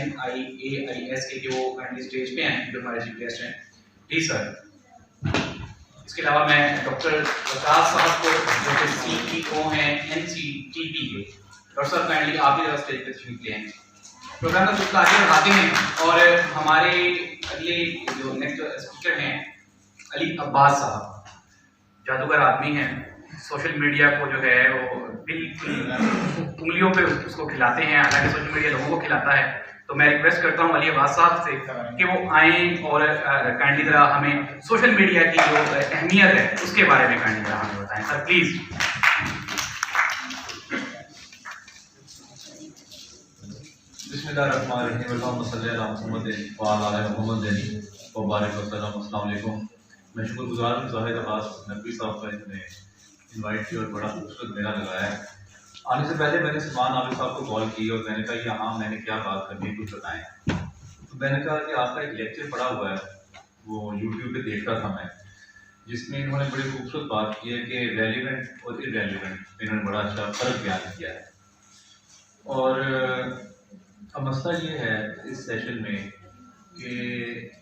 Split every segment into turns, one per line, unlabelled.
NIAIS کے جو kindly stage پہ ہیں جو ہمارے چیف گیسٹ ہیں. جی سر. اس کے علاوہ میں ڈاکٹر وقاص صاحب کو جو کہ CEO ہیں NCTP کے. ڈاکٹر صاحب کائنڈلی آپ بھی اسٹیج پہ تشریف لے آئیں. پروگرام کا کچھ آگے بڑھاتے ہیں اور ہمارے اگلے جو نیکسٹ اسپیکر ہیں علی عباس صاحب جادوگر آدمی ہیں. سوشل میڈیا کو جو ہے وہ بالکل انگلیوں پہ اس کو کھلاتے ہیں، حالانکہ سوشل میڈیا لوگوں کو کھلاتا ہے. تو میں ریکویسٹ کرتا ہوں علی عباس صاحب سے کہ وہ آئیں اور کائنڈلی ذرا ہمیں سوشل میڈیا کی جو اہمیت ہے اس کے بارے میں کائنڈلی ذرا ہمیں بتائیں. Sir please.
بسم اللہ الرحمن الرحیم. اللہم صلی علی محمد وعلی آل محمد وبارک وسلم. السلام علیکم. میں شکر گزار ہوں زاہد عباس نقوی صاحب کا نے انوائٹ کیا اور بڑا خوبصورت میلہ لگایا ہے. آنے سے پہلے میں نے سلمان عامر صاحب کو کال کی اور میں نے کہا کہ ہاں میں نے کیا بات کرنی ہے کچھ بتائیں. تو میں نے کہا کہ آپ کا ایک لیکچر پڑا ہوا ہے وہ یوٹیوب پہ دیکھ رہا تھا میں، جس میں انہوں نے بڑی خوبصورت بات کی ہے کہ ریلیونٹ اور ارریلیونٹ انہوں نے بڑا اچھا فرق بیان کیا ہے. اور اب مسئلہ یہ ہے اس سیشن میں کہ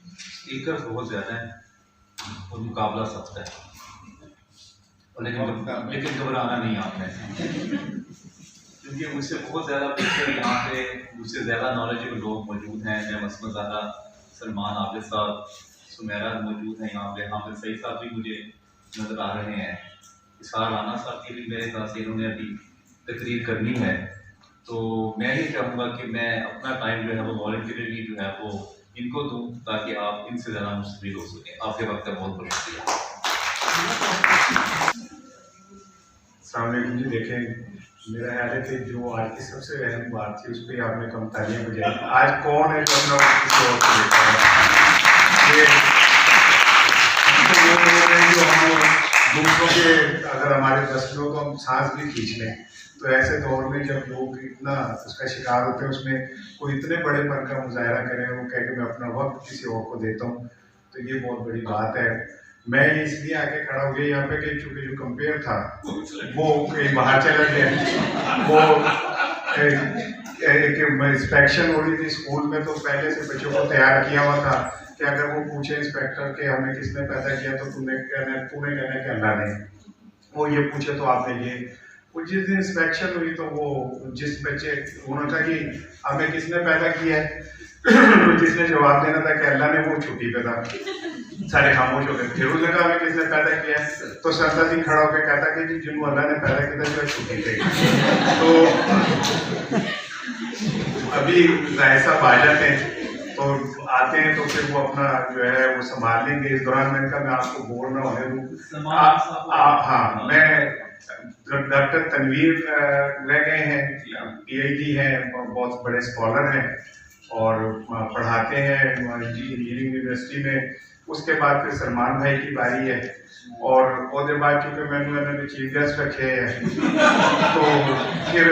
اسپیکر بہت زیادہ ہیں اور مقابلہ سخت ہے، لیکن گھبرانا نہیں آپ نے، کیونکہ مجھ سے بہت زیادہ اسپیکر یہاں پہ مجھ سے زیادہ نالجبل لوگ موجود ہیں. میں مثلاً زیادہ سلمان عابد صاحب، سمیرہ موجود ہیں یہاں پہ، حامد سعید صاحب بھی مجھے نظر آ رہے ہیں. اسحاق رانا صاحب کی بھی میرے خیال سے انہوں نے ابھی تقریر کرنی ہے. تو میں یہ چاہوں گا کہ میں اپنا ٹائم جو ہے وہ والنٹیرلی جو ہے وہ ان کو دوں تاکہ آپ ان سے زیادہ مستفید ہو سکیں. آپ کے وقت کا بہت بہت شکریہ.
السلام علیکم جی. دیکھیں میرا خیال ہے کہ جو آج کی سب سے اہم بات تھی اس پہ آپ نے کم تالیاں بجائی. آج کون ہے جو اپنا وقت کسی اور کو دیتا ہے؟ یہ جو ہم دوسروں کے اگر ہمارے دس لوگ تو ہم سانس بھی کھینچ لیں. تو ایسے دور میں جب لوگ اتنا اس کا شکار ہوتے ہیں، اس میں کوئی اتنے بڑے پر کا مظاہرہ کریں، وہ کہہ کہ میں اپنا وقت کسی اور کو دیتا ہوں، تو یہ بہت بڑی بات ہے. میں اس لیے آگے کھڑا ہو گیا یہاں پہ کہ چونکہ جو کمپیئر تھا وہ کہیں باہر چلا گیا. وہ ایک انسپیکشن ہو رہی تھی اسکول میں، تو پہلے سے بچوں کو تیار کیا ہوا تھا کہ اگر وہ پوچھے انسپیکٹر کہ ہمیں کس نے پیدا کیا تو تم نے کہنا کہ اللہ نے. وہ یہ پوچھے تو آپ نے یہ. وہ جس دن انسپیکشن ہوئی تو وہ جس بچے انہوں نے کہا کہ ہمیں کس نے پیدا کیا ہے، جس نے جواب دینا تھا کہ اللہ نے، وہ چھٹی پہ تھا. سارے خاموش ہو گئے. پھر اس نے کہا ہمیں کس نے پیدا کیا ہے، تو سردار جی کھڑا ہو کے کہتا کہ جی جن کو اللہ نے پیدا کیا تھا جو چھٹی پہ. تو ابھی ظاہر صاحب آ جاتے ہیں تو آتے ہیں تو پھر وہ اپنا جو ہے وہ سنبھال لیں گے. اس دوران میں نے کہا میں آپ کو بور نہ ہونے دوں. ہاں میں ڈاکٹر تنویر رہ گئے ہیں، PhD ہیں، بہت بڑے اسکالر ہیں اور پڑھاتے ہیں انجینئرنگ یونیورسٹی میں. اس کے بعد پھر سلمان بھائی کی باری ہے اور عہدے بعد چونکہ میں نے چیف گیسٹ رکھے ہیں تو پھر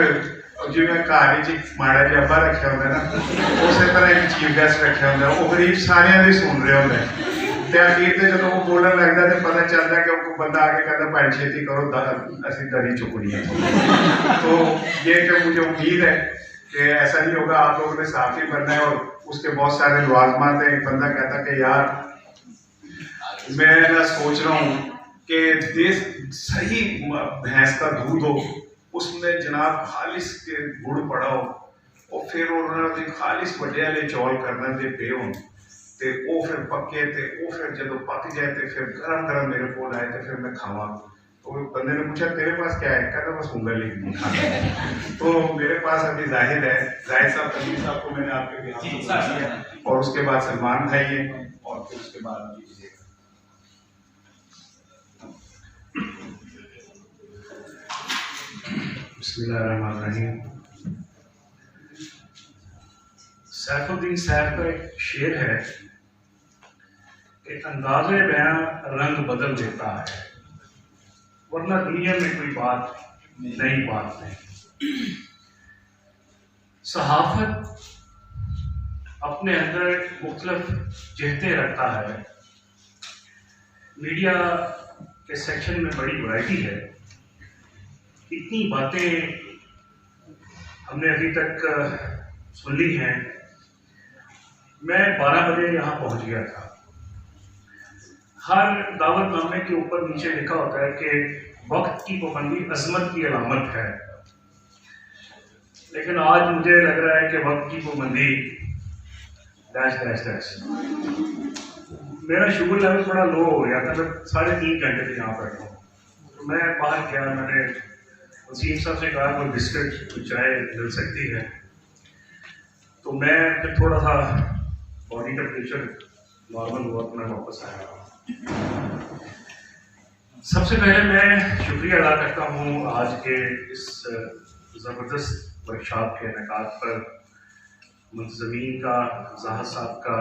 جی میں کہانی جی ماڑا جی ابا رکھے ہوتے نا اسی طرح ایک چیف گیسٹ رکھے ہوتے وہ غریب سارے بھی سن رہے ہوتے ہیں. آخر سے جب وہ بولنے لگتا ہے تو پتہ چلتا ہے کہ بندہ آگے کہتا ہے بھائی چھیتی کرو اسی دری چکنی ہے. تو یہ کہ مجھے امید ہے کہ ایسا نہیں ہوگا. آپ لوگوں نے صافی بننا ہے اور اس کے بہت سارے لوازمات ہیں. ایک بندہ کہتا کہ یار میں سوچ رہا ہوں کہ صحیح بھینس کا دودھ ہو، اس میں جناب خالص کے گڑ پڑا ہو اور پھر انہوں نے خالص وڈے والے چول کرنا دے پے ہوں تے او پھر پکے تے او پھر جب پک جائے تے پھر گرم گرم میرے کو آئے تے پھر میں کھاواں. تو بندے نے پوچھا تیرے پاس کیا ہے؟ کہتا بس انگل ہی نہیں کھانا. تو میرے پاس ابھی زاہد ہے، زاہد صاحب تنویر صاحب کو میں نے آپ کے بیان اور اس کے بعد سلمان بھائی ہیں اور پھر اس کے بعد بسم اللہ الرحمن الرحیم. سیف الدین صاحب کا ایک شعر ہے کہ انداز بیاں رنگ بدل دیتا ہے، ورنہ دنیا میں کوئی بات نئی بات نہیں. صحافت اپنے اندر مختلف جہتیں رکھتا ہے. میڈیا کے سیکشن میں بڑی ورائٹی ہے. اتنی باتیں ہم نے ابھی تک سن لی ہیں
میں 12 بجے یہاں پہنچ گیا تھا. ہر دعوت نامے کے اوپر نیچے لکھا ہوتا ہے کہ وقت کی پابندی عظمت کی علامت ہے، لیکن آج مجھے لگ رہا ہے کہ وقت کی پابندی ڈیش ڈیش ڈیش. میرا شوگر لیول بڑا لو ہو گیا تھا. میں 3.5 گھنٹے سے یہاں بیٹھا ہوں. تو میں باہر گیا، میں نے وسیم صاحب سے کہا کوئی بسکٹ کوئی چائے مل سکتی ہے. تو میں پھر تھوڑا سا باڈی ٹیمپریچر نارمل ہوا تو میں واپس آیا. سب سے پہلے میں شکریہ ادا کرتا ہوں آج کے اس زبردست ورکشاپ کے انعقاد پر منتظمین کا، زاہد صاحب کا،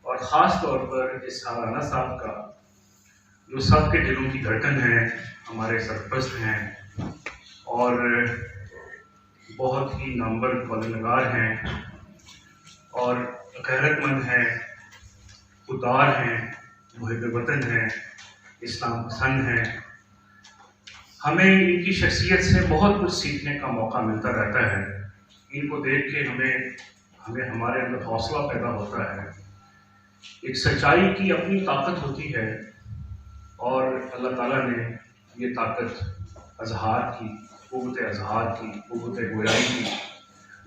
اور خاص طور پر اس رانا صاحب کا جو سب کے دلوں کی دھڑکن ہیں، ہمارے سرپرست ہیں اور بہت ہی نامور کالم نگار ہیں اور غیرت مند ہیں، خوددار ہیں، محب وطن ہیں، اسلام پسند ہیں. ہمیں ان کی شخصیت سے بہت کچھ سیکھنے کا موقع ملتا رہتا ہے. ان کو دیکھ کے ہمیں ہمارے اندر حوصلہ پیدا ہوتا ہے. ایک سچائی کی اپنی طاقت ہوتی ہے اور اللہ تعالیٰ نے یہ طاقت اظہار کی، قوت اظہار کی، قوت گویائی کی،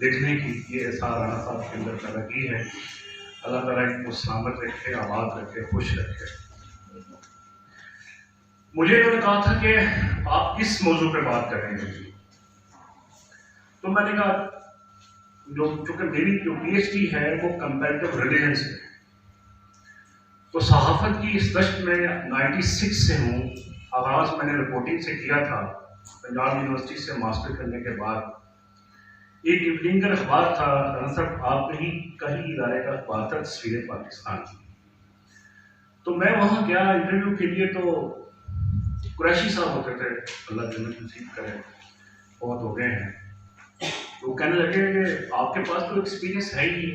لکھنے کی، یہ اظہار رانا صاحب کے اندر پیدا کی ہے. اللہ تعالیٰ ان کو سلامت رکھے، آباد رکھے، خوش رکھے. مجھے انہوں نے کہا تھا کہ آپ کس موضوع پہ بات کریں گے، تو میں نے کہا چونکہ میری جو پی ایچ ڈی ہے وہ کمپیریٹیو ریلیجنس ہے، تو صحافت کی اس دشت میں 96 سے ہوں. آغاز میں نے رپورٹنگ سے کیا تھا پنجاب یونیورسٹی سے ماسٹر کرنے کے بعد. ایک ایوننگ کا اخبار تھا رانا صاحب آپ کا ہی ادارے کا اخبار تھا تصویر پاکستان. تو میں وہاں گیا انٹرویو کے لیے. تو قریشی صاحب ہوتے تھے، اللہ جنت نصیب کرے، بہت ہو گئے ہیں. تو کہنے لگے کہ آپ کے پاس تو ایکسپیرینس ہے ہی،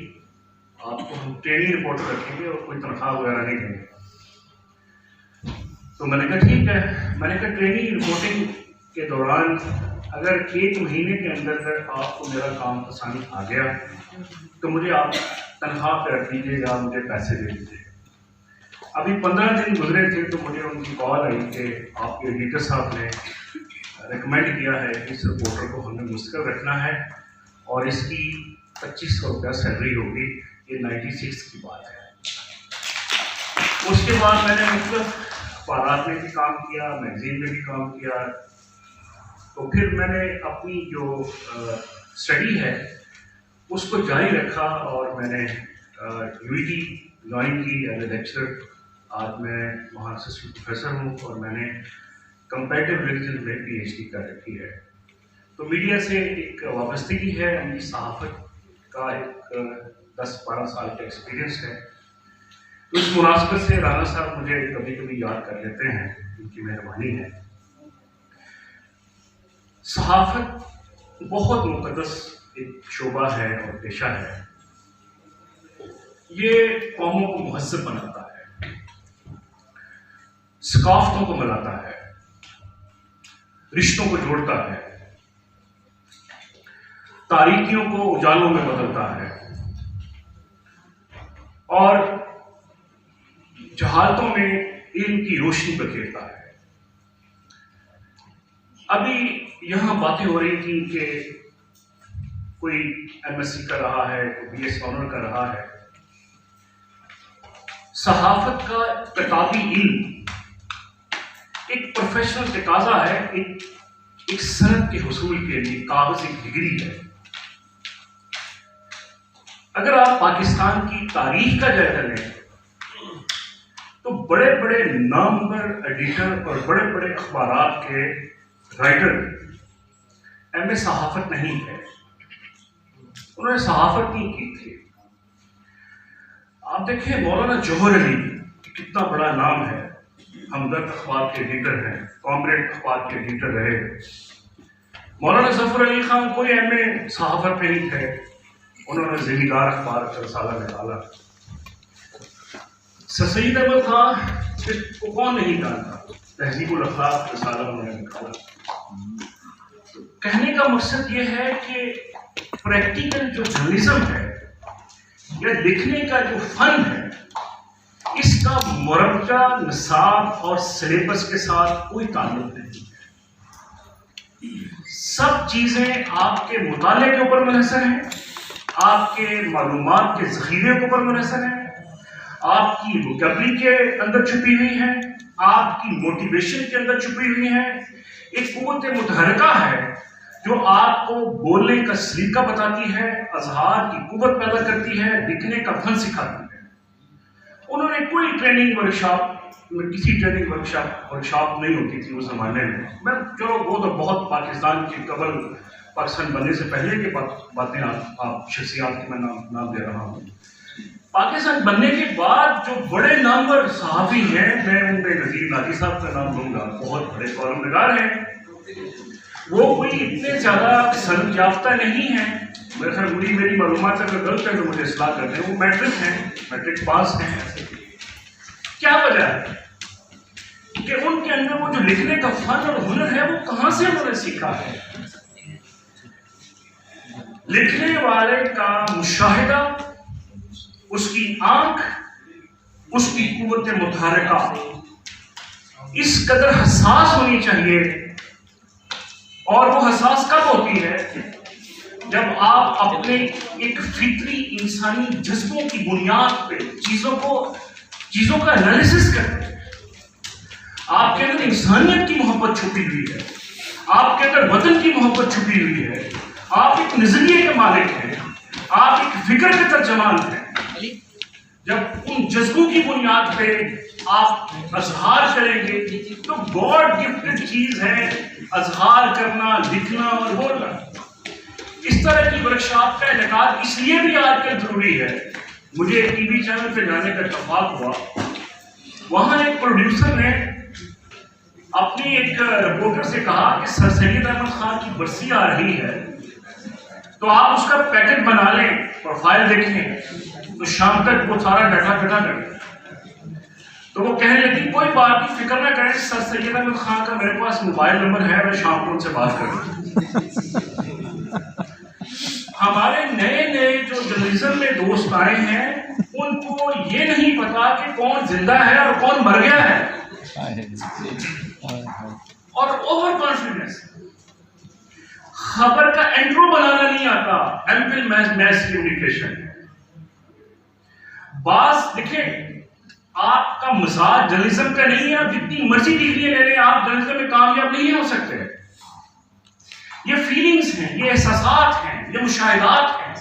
آپ کو ہم ٹریننگ رپورٹر رکھیں گے اور کوئی تنخواہ وغیرہ نہیں دیں گے. تو میں نے کہا ٹھیک ہے. میں نے کہا ٹریننگ رپورٹنگ کے دوران اگر 1 مہینے کے اندر آپ کو میرا کام پسند آ گیا تو مجھے آپ تنخواہ پہ رکھ لیجیے گا، مجھے پیسے دے دیجیے. ابھی 15 دن گزرے تھے تو مجھے ان کی کال آئی کہ آپ کے ایڈیٹر صاحب نے ریکمینڈ کیا ہے کہ اس رپورٹر کو ہمیں مستقل رکھنا ہے اور اس کی 2500 روپیہ سیلری ہوگی. یہ 96 کی بات ہے. اس کے بعد میں نے مختلف اخبارات میں بھی کام کیا، میگزین میں بھی کام کیا. تو پھر میں نے اپنی جو اسٹڈی ہے اس کو جاری رکھا اور میں نے UET جوائن کی ایز اے لیکچرر. آج میں وہاں اسسٹنٹ پروفیسر ہوں اور میں نے کمپیریٹیو ریلیجن میں PhD کر رکھی ہے. تو میڈیا سے ایک وابستگی ہے، میری صحافت کا ایک 10-12 سال کا ایکسپیرینس ہے. تو اس مناسبت سے رانا صاحب مجھے کبھی کبھی یاد کر لیتے ہیں، ان کی مہربانی ہے. صحافت بہت مقدس ایک شعبہ ہے اور پیشہ ہے. یہ قوموں کو مہذب بناتا ہے، ثقافتوں کو ملاتا ہے، رشتوں کو جوڑتا ہے، تاریکیوں کو اجالوں میں بدلتا ہے اور جہالتوں میں علم کی روشنی بکھیرتا ہے. ابھی یہاں باتیں ہو رہی تھیں کہ کوئی MSc کر رہا ہے، کوئی BS آنر کر رہا ہے. صحافت کا کتابی علم ایک پروفیشنل تقاضا ہے، ایک سند کے حصول کے لیے کاغذی ڈگری ہے. اگر آپ پاکستان کی تاریخ کا جائزہ لیں تو بڑے بڑے نامور ایڈیٹر اور بڑے بڑے اخبارات کے رائٹر MA صحافت نہیں ہے، انہوں نے صحافت نہیں کی تھی. آپ دیکھیں مولانا جوہر علی کتنا بڑا نام ہے، ہمدرد اخبار کے ایڈیٹر ہیں، کامریڈ اخبار کے ایڈیٹر رہے. مولانا ظفر علی خان کوئی MA صحافت میں نہیں تھے، انہوں نے زمیندار اخبار کا رسالہ نکالا. سر سید احمد خان کو کون نہیں جانتا، تہذیب الاخلاق رسالہ انہوں نے نکالا. کہنے کا مقصد یہ ہے کہ پریکٹیکل جو جرنلزم ہے یا لکھنے کا جو فن ہے اس کا مرجع نصاب اور سلیبس کے ساتھ کوئی تعلق نہیں ہے. سب چیزیں آپ کے مطالعے کے اوپر منحصر ہیں، آپ کے معلومات کے ذخیرے کے اوپر منحصر ہیں، آپ کی وکیبلری کے اندر چھپی ہوئی ہیں، آپ کی موٹیویشن کے اندر چھپی ہوئی ہیں. ایک قوت متحرکہ ہے جو آپ کو بولنے کا سلیقہ بتاتی ہے، اظہار کی قوت پیدا کرتی ہے، لکھنے کا فن سکھاتی ہے. انہوں نے کوئی ٹریننگ ورکشاپ، کسی ٹریننگ ورکشاپ نہیں ہوتی تھی اس زمانے میں. چلو وہ تو بہت پاکستان کی قبل پاکستان بننے سے پہلے کی باتیں آپ شخصیات کی میں نام دے رہا ہوں. پاکستان بننے کے بعد جو بڑے نامور صحافی ہیں، میں ان میں نذیر ناجی صاحب کا نام لوں گا، بہت بڑے کالم نگار ہیں. وہ کوئی اتنے زیادہ سنت یافتہ نہیں ہیں، میری معلومات اگر غلط ہے تو مجھے اصلاح کر دیں. وہ میٹرک ہیں، میٹرک پاس ہیں. کیا وجہ ہے کہ ان کے اندر وہ جو لکھنے کا فن اور ہنر ہے وہ کہاں سے انہوں نے سیکھا ہے؟ لکھنے والے کا مشاہدہ، اس کی آنکھ، اس کی قوت متحرکہ اس قدر حساس ہونی چاہیے. اور وہ حساس کب ہوتی ہے؟ جب آپ اپنے ایک فطری انسانی جذبوں کی بنیاد پہ چیزوں کا انالیسس کرتے ہیں. آپ کے اندر انسانیت کی محبت چھپی ہوئی ہے، آپ کے اندر وطن کی محبت چھپی ہوئی ہے، آپ ایک نظریے کے مالک ہیں، آپ ایک فکر کے ترجمان ہیں. جب ان جذبوں کی بنیاد پہ آپ اظہار کریں گے تو گاڈ گفٹڈ چیز ہے اظہار کرنا، لکھنا اور بولنا. اس طرح کی ورکشاپ کا انعقاد اس لیے بھی آج کل ضروری ہے. مجھے ٹی وی چینل پہ جانے کا اتفاق ہوا، وہاں ایک پروڈیوسر نے اپنی ایک رپورٹر سے کہا کہ سر سید احمد خان کی برسی آ رہی ہے تو آپ اس کا پیکٹ بنا لیں، پروفائل دیکھیں تو شام تک وہ سارا ڈاٹا اکٹھا کریں. تو وہ کہنے لگی کوئی بات نہیں، فکر نہ کریں، سر سید احمد خان کا میرے پاس موبائل نمبر ہے، میں شام کو ان سے بات کروں. ہمارے نئے جو جرنلزم میں دوست آئے ہیں ان کو یہ نہیں پتا کہ کون زندہ ہے اور کون مر گیا ہے. اور اوور کانفیڈنس، خبر کا انٹرو بنانا نہیں آتا، ایمپل میس کمیونیکیشن. بعض دیکھیں آپ کا مزاج جرنلزم کا نہیں ہے، آپ جتنی مرضی ڈگریاں لے لیں آپ جرنلزم میں کامیاب نہیں ہو سکتے. یہ فیلنگز ہیں، یہ احساسات ہیں، یہ مشاہدات ہیں،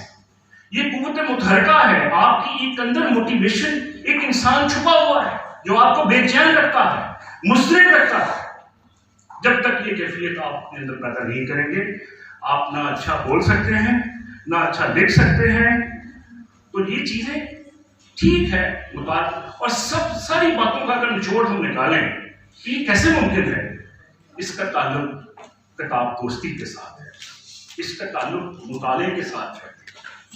یہ قوت متحرکہ ہے. آپ کی ایک اندر موٹیویشن، ایک انسان چھپا ہوا ہے جو آپ کو بے چین رکھتا ہے، مضطرب رکھتا ہے. جب تک یہ کیفیت آپ اپنے اندر پیدا نہیں کریں گے آپ نہ اچھا بول سکتے ہیں، نہ اچھا لکھ سکتے ہیں. تو یہ چیزیں ٹھیک ہے اور ساری باتوں کا اگر نچوڑ ہم نکالیں کہ یہ کیسے ممکن ہے، اس کا تعلق کتاب دوستی کے ساتھ ہے، اس کا تعلق مطالعے کے ساتھ ہے.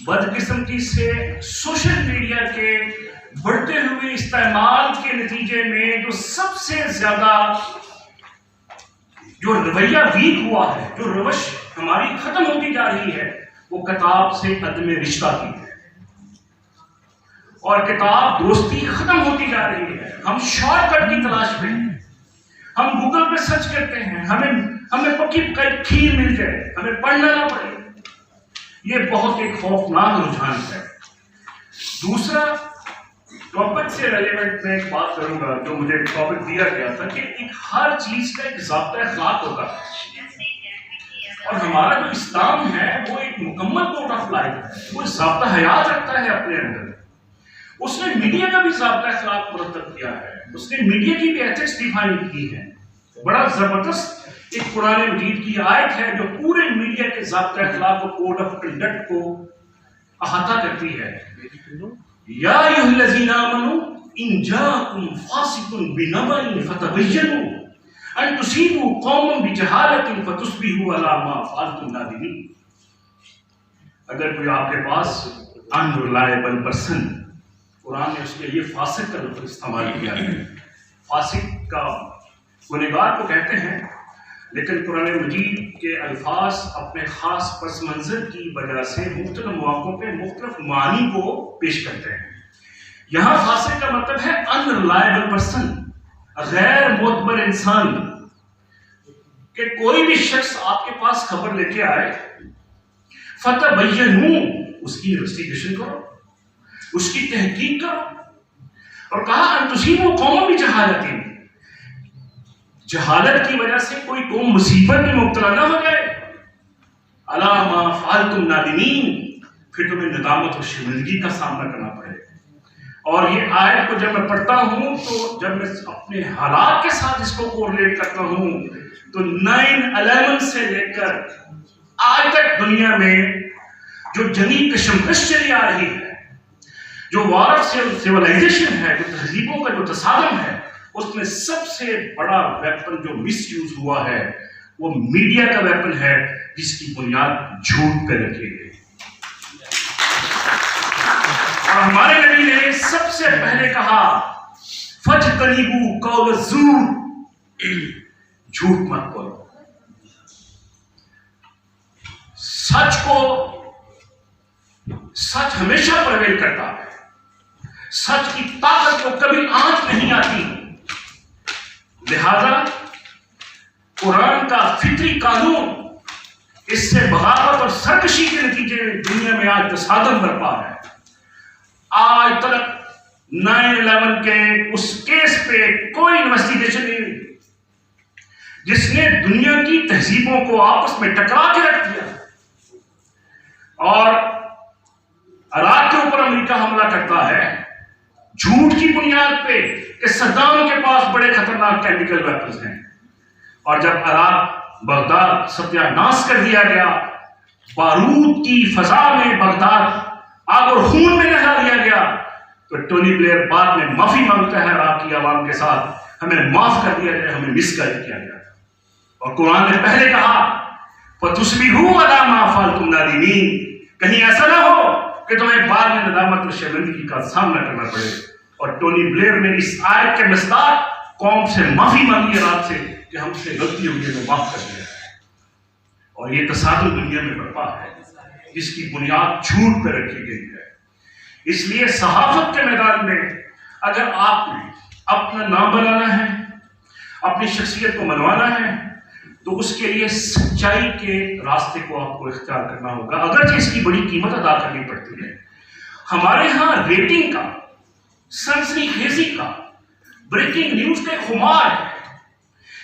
بدقسمتی سے سوشل میڈیا کے بڑھتے ہوئے استعمال کے نتیجے میں جو سب سے زیادہ جو رویہ ویک ہوا ہے، جو روش ہماری ختم ہوتی جا رہی ہے، وہ کتاب سے عدم رشتہ کی ہے اور کتاب دوستی ختم ہوتی جا رہی ہے. ہم شارٹ کٹ کی تلاش میں ہیں، ہم گوگل پہ سرچ کرتے ہیں، ہمیں پکی کھیر مل جائے، ہمیں پڑھنا نہ پڑے. یہ بہت ایک خوفناک رجحان ہے. دوسرا ٹاپک سے ریلیونٹ میں ایک بات کروں گا جو مجھے ٹاپک دیا گیا تھا کہ ایک ہر چیز کا ایک ضابطہ اخلاق ہوتا ہے اور ہمارا جو اسلام ہے وہ ایک مکمل کوڈ آف لائف ہے، وہ ضابطہ حیات رکھتا ہے اپنے اندر. اس نے میڈیا کا بھی ضابطہ اخلاق مرتب کیا ہے، اس نے میڈیا کی بھی ایتھکس ڈیفائن کی ہے. بڑا زبردست ایک قرآن مجید کی آیت ہے جو پورے میڈیا کے ضابطہ اخلاق و کوڈ آف کنڈکٹ کو احاطہ کرتی ہے. یا ایھا الذین آمنوا ان جاءکم فاسق بنبأ فتبینوا ان تصیبوا قوما بجہالۃ فتصبحوا علی ما فعلتم نادمین. اگر کوئی آپ کے پاس unreliable person، قرآن نے اس کے لیے فاسق کا لفظ استعمال کیا ہے. فاسق کا گنہگار کو کہتے ہیں لیکن قرآن مجید کے الفاظ اپنے خاص پس منظر کی وجہ سے مختلف مواقعوں پہ مختلف معنی کو پیش کرتے ہیں. یہاں فاسق کا مطلب ہے unreliable person، غیر معتبر انسان. کہ کوئی بھی شخص آپ کے پاس خبر لے کے آئے، فتبینوا، اس کی انویسٹیگیشن کرو، اس کی تحقیق کرو. اور کہا ان تصیبوا قوما بجہالۃ، جہالت کی وجہ سے کوئی قوم مصیبت میں مبتلا نہ ہو جائے. الا ما فعلتم نادمین، پھر تمہیں ندامت اور شرمندگی کا سامنا کرنا پڑے. اور یہ آیت کو جب میں پڑھتا ہوں تو جب میں اپنے حالات کے ساتھ اس کو کورلیٹ کرتا ہوں تو 9/11 سے لے کر آج تک دنیا میں جو جنگی کشمکش چلی آ رہی ہے، جو وار سیولائزیشن ہے، جو تہذیبوں کا جو تصادم ہے، اس میں سب سے بڑا ویپن جو مس یوز ہوا ہے وہ میڈیا کا ویپن ہے، جس کی بنیاد جھوٹ پہ رکھی گئی. اور ہمارے نبی نے سب سے پہلے کہا فَاجْتَنِبُوا قَوْلَ الزُّورِ، جھوٹ مت بولو. سچ ہمیشہ پرویل کرتا ہے، سچ کی طاقت کو کبھی آنچ نہیں آتی. لہذا قرآن کا فطری قانون، اس سے بغاوت اور سرکشی کے نتیجے میں دنیا میں آج تصادم برپا ہے. آج تک 9/11 کے اس کیس پہ کوئی انویسٹیگیشن نہیں ہوئی جس نے دنیا کی تہذیبوں کو آپس میں ٹکرا کے رکھ دیا. اور عراق کے اوپر امریکہ حملہ کرتا ہے جھوٹ کی بنیاد پہ کہ صدام کے پاس بڑے خطرناک کیمیکل ویپنز ہیں. اور جب عراق بغداد ستیہ ناش کر دیا گیا، بارود کی فضا میں بغداد آگ اور خون میں نہلا دیا گیا، تو ٹونی بلیئر بعد میں معافی مانگتا ہے عراق کی عوام کے ساتھ، ہمیں معاف کر دیا گیا، ہمیں مس گائیڈ کیا گیا. اور قرآن نے پہلے کہا فَتُصْبِحُوا عَلَىٰ مَا فَعَلْتُمْ نَادِمِينَ، کہیں ایسا نہ ہو کہ تمہیں بعد میں ندامت اور شرمندگی کا سامنا کرنا پڑے. اور ٹونی بلیئر نے اس آیت کے مصداق قوم سے معافی مانگی عراق سے کہ ہم سے غلطی ہوئی ہے تو معاف کر دیا. اور یہ تصادم دنیا میں برپا ہے جس کی بنیاد جھوٹ پہ رکھی گئی ہے. اس لیے صحافت کے میدان میں اگر آپ نے اپنا نام بنانا ہے، اپنی شخصیت کو منوانا ہے، تو اس کے لیے سچائی کے راستے کو آپ کو اختیار کرنا ہوگا، اگرچہ اس کی بڑی قیمت ادا کرنی پڑتی ہے. ہمارے ہاں ریٹنگ کا، سنسنی خیزی کا، بریکنگ نیوز کا خمار ہے.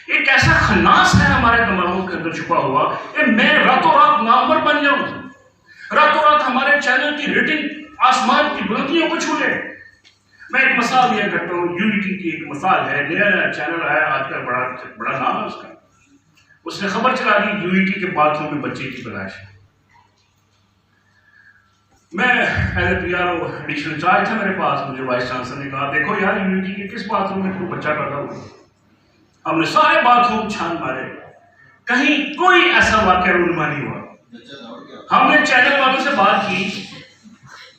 ایک ایسا خناس ہے ہمارے دماغوں کے اندر چھپا ہوا کہ میں راتوں رات نامور بن جاؤں، راتوں رات ہمارے چینل کی ریٹنگ آسمان کی بلندیوں کو چھو لے. میں ایک مثال دیا کرتا ہوں، یونٹی کی ایک مثال ہے. نیا چینل آیا آج کل، بڑا نام ہے اس کا. اس نے خبر چلا دی یونٹی کے باتھ روم میں بچے کی پیدائش ہے. میں as a P R O additional in charge تھا میرے پاس. مجھے وائس چانسلر نے کہا دیکھو یار یونٹی کے کس باتھ روم میں کوئی بچہ پیدا ہوا. ہم نے سارے باتھ روم چھان مارے، کہیں کوئی ایسا واقعہ رونما نہیں ہوا. ہم نے چینل والوں سے بات کی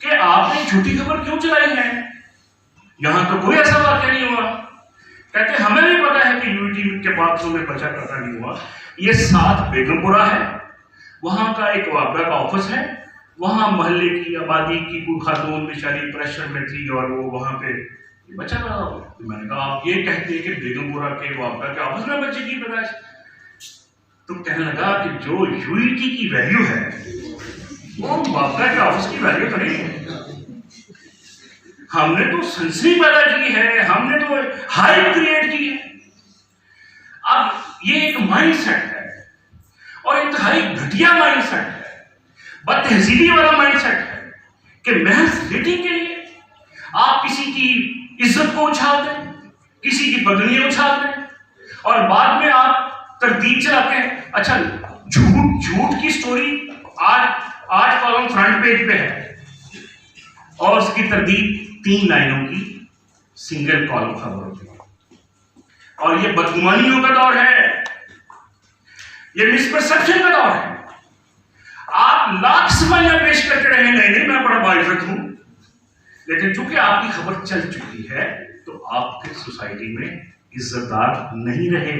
کہ آپ نے جھوٹی خبر کیوں چلائی ہے، یہاں تو کوئی ایسا واقعہ نہیں ہوا. کہتے ہمیں بھی پتا ہے کہ یونٹی کے باتھ روم میں بچہ پیدا نہیں ہوا. یہ 7 بیگم پورہ ہے، وہاں کا ایک وابرہ کا آفس ہے، وہاں محلے کی آبادی کی کوئی خاتون بیچاری پریشر میں تھی اور وہ وہاں پہ بچہ پیدا ہوا. میں نے کہا آپ یہ کہتے ہیں کہ بیگم پورہ کے وابرہ کے آفس میں بچے کی پیدائش. تو کہنے لگا کہ جو یونٹی کی ویلیو ہے وہ وابرہ کے آفس کی ویلیو تو نہیں ہے. ہم نے تو سنسنی پیدا کی ہے، ہم نے تو ہائپ کریٹ کی ہے. اب یہ ایک مائنڈ سیٹ ہے اور انتہائی گھٹیا مائنڈ سیٹ ہے، بد تہذیبی والا مائنڈ سیٹ ہے کہ محض ریٹنگ کے لیے آپ کسی کی عزت کو اچھال دیں، کسی کی بدنی اچھال دیں اور بعد میں آپ تردید چلاتے ہیں. اچھا جھوٹ کی سٹوری آج کالم فرنٹ پیج پہ ہے اور اس کی تردید 3 لائنوں کی سنگل کالم خبر ہوتی ہے. اور یہ بدگمانیوں کا دور ہے، یہ مسپرسپشن کا دور ہے. آپ لاکھ سوائیاں پیش کرتے رہے نہیں میں بڑا باعزت ہوں، لیکن چونکہ آپ کی خبر چل چکی ہے تو آپ پھر سوسائٹی میں عزت دار نہیں رہے.